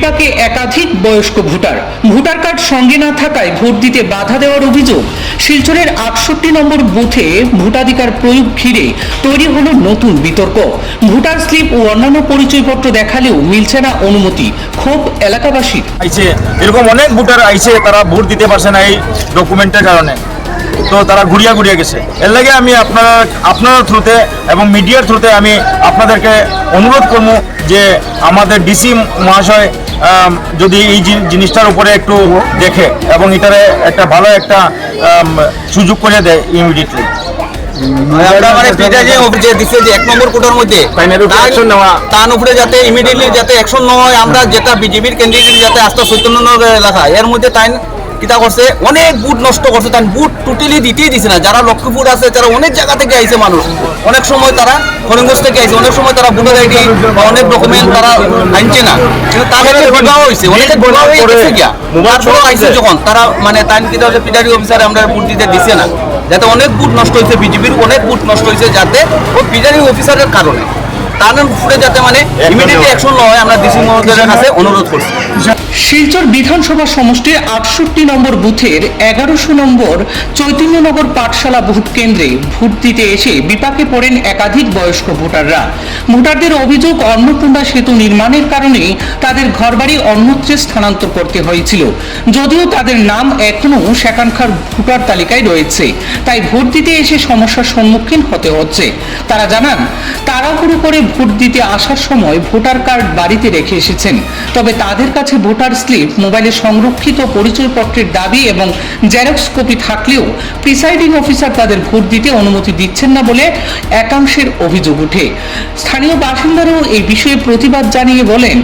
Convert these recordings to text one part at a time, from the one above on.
বিপাকে একাধিক বয়স্ক ভোটার কার্ড সঙ্গে না থাকায় ভোট দিতে বাধা দেওয়ার অভিযোগ। শিলচরের ৬৮ নম্বর বুথে ভোটাধিকার প্রয়োগ ঘিরে তৈরি হলো নতুন বিতর্ক। ভোটার স্লিপ ও অন্যান্য পরিচয়পত্র দেখালেও মিলছে না অনুমতি। ক্ষোভ এলাকাবাসীর। এরকম অনেক ভোটার আইছে, তারা ভোট দিতে পারছে না এই ডকুমেন্টের কারণে, তো তারা ঘুরিয়া গেছে। এর লাগে আমি আপনার থ্রুতে এবং মিডিয়ার থ্রুতে আমি আপনাদেরকে অনুরোধ করবো যে আমাদের ডিসি মহাশয় যদি এই জিনিসটার উপরে একটু দেখে এবং এটারে একটা ভালো একটা সুযোগ করে দেয় ইমিডিয়েটলি। এক নম্বর কোটার মধ্যে তার উপরে যাতে ইমিডিয়েটলি যাতে অ্যাকশন না হয়, আমরা যেটা বিজেপির ক্যান্ডিডেট যাতে আস্থা চৈতন্যনগর এলাকা এর মধ্যে তাই কিতা করছে, অনেক বুট নষ্ট করছে, তাই বুট টোটালি দিতেই দিছে না। যারা লক্ষ্মীপুর আছে, যারা অনেক জায়গা থেকে আইছে মানুষ, অনেক সময় তারা করিমগঞ্জ থেকে আইছে, অনেক সময় তারা ভোটার আইডি বা অনেক ডকুমেন্ট তারা আনছে না, কিন্তু তাদের বিবাহ হয়েছে, অনেকে বিবাহ হয়ে গেছে গিয়া তারপরে আইছে যখন তারা মানে তাই কিতা হচ্ছে পিডারি অফিসারে আমরা বুট দিতে দিছে না, যাতে অনেক বুট নষ্ট হয়েছে, বিজেপির অনেক বুট নষ্ট হয়েছে, যাতে ওই পিডারি অফিসারের কারণে তার উপরে যাতে মানে ইমিডিয়েটলি অ্যাকশন না হয়, আমরা ডিসি মহোদয়ের কাছে অনুরোধ করছি। শিলচর বিধানসভা সমষ্টির ৬৮ নম্বর বুথের ১১০০ নম্বর চৈতন্যনগর পাঠশালা ভোট কেন্দ্রে ভোট দিতে এসে বিপাকে পড়েন একাধিক বয়স্ক ভোটাররা। ভোটারদের অভিযোগ, অন্নপূর্ণা সেতু নির্মাণের কারণে তাদের ঘরবাড়ি অন্যত্রে স্থানান্তর করতে হয়েছিল, যদিও তাদের নাম এখনও সেখানকার ভোটার তালিকায় রয়েছে, তাই ভোট দিতে এসে সমস্যার সম্মুখীন হতে হচ্ছে। তারা জানান, তাড়াহুড়ো করে ভোট দিতে আসার সময় ভোটার কার্ড বাড়িতে রেখে এসেছেন, তবে তাদের কাছে ভোটার স্লিপ, মোবাইলে সংরক্ষিত পরিচয়পত্রের দাবি এবং জেরক্স কপি থাকলেও প্রিসাইডিং অফিসার তাদের ভোট দিতে অনুমতি দিচ্ছেন না বলে একাংশের অভিযোগ ওঠে। স্থানীয় বাসিন্দারাও এই বিষয়ে প্রতিবাদ জানিয়ে বলেন,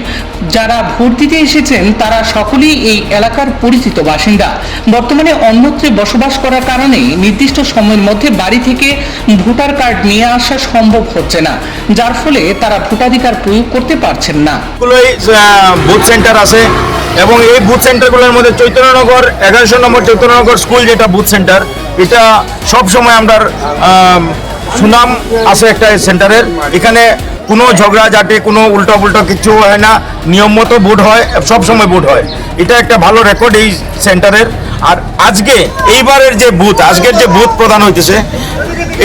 যারা ভোট দিতে এসেছেন তারা সকলেই এই এলাকার পরিচিত বাসিন্দা। বর্তমানে অন্যত্রে বসবাস করার কারণে নির্দিষ্ট সময়ের মধ্যে বাড়ি থেকে ভোটার কার্ড নিয়ে আসা সম্ভব হচ্ছে না, যার ফলে তারা ভোটাধিকার প্রয়োগ করতে পারছেন না। বুথ সেন্টার আছে এবং এই বুথ সেন্টারগুলোর মধ্যে চৈতন্যনগর ১১০০ নম্বর চৈতন্যনগর স্কুল যেটা বুথ সেন্টার, এটা সব সময় আমরা সুনাম আছে একটা সেন্টারের। এখানে কোনো ঝগড়াঝাটি, কোনো উল্টো পুল্টো কিছু হয় না, নিয়ম মতো ভোট হয়, সব সময় ভোট হয়। এটা একটা ভালো রেকর্ড এই সেন্টারের। আর এইবারের যে বুথ, আজকের যে বুথ প্রদান হইতেছে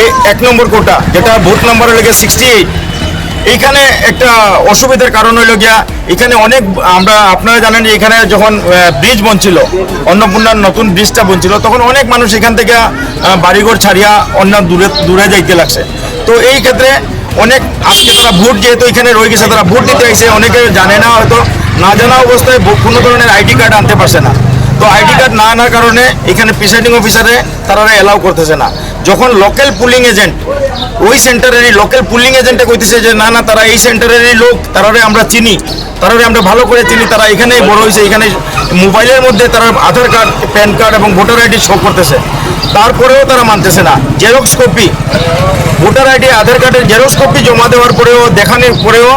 এই ১ নম্বর কোটা, যেটা বুথ নম্বর লেগে 68, এইখানে একটা অসুবিধার কারণ হইল গিয়া, এখানে অনেক আপনারা জানেন যে এখানে যখন ব্রিজ বনছিল, অন্নপূর্ণার নতুন ব্রিজটা বনছিল, তখন অনেক মানুষ এখান থেকে বাড়িঘর ছাড়িয়া অন্য দূরে যাইতে লাগছে। তো এই ক্ষেত্রে অনেক আজকে তারা ভোট যেহেতু এখানে রয়ে গেছে, তারা ভোট দিতে আইসে, অনেকে জানে না, হয়তো না জানা অবস্থায় কোনো ধরনের আইডি কার্ড আনতে পারছে না। তো আইডি কার্ড না আনার কারণে এখানে প্রিসাইডিং অফিসারে তারা এলাও করতেছে না। যখন লোকাল পুলিং এজেন্ট ওই সেন্টারেরই লোকাল পুলিং এজেন্টে কইতেছে যে না তারা এই সেন্টারেরই লোক, তারারে আমরা চিনি, তারারে আমরা ভালো করে চিনি, তারা এখানেই বড় হয়েছে, এখানে মোবাইলের মধ্যে তারা আধার কার্ড, প্যান কার্ড এবং ভোটার আইডি শো করতেছে, তারপরেও তারা মানতেছে না। জেরক্স কপি, ভোটার আইডি, আধার কার্ডের জেরক্স কপি জমা দেওয়ার পরেও, দেখানোর পরেও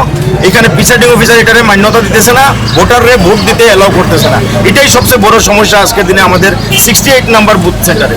এখানে প্রিসাইডিং অফিসার এটারে মান্যতা দিতেছে না, ভোটাররে ভোট দিতে এলাও করতেছে না। এটাই সবচেয়ে বড় সমস্যা আজকের দিনে আমাদের 68 নাম্বার বুথ সেন্টারে।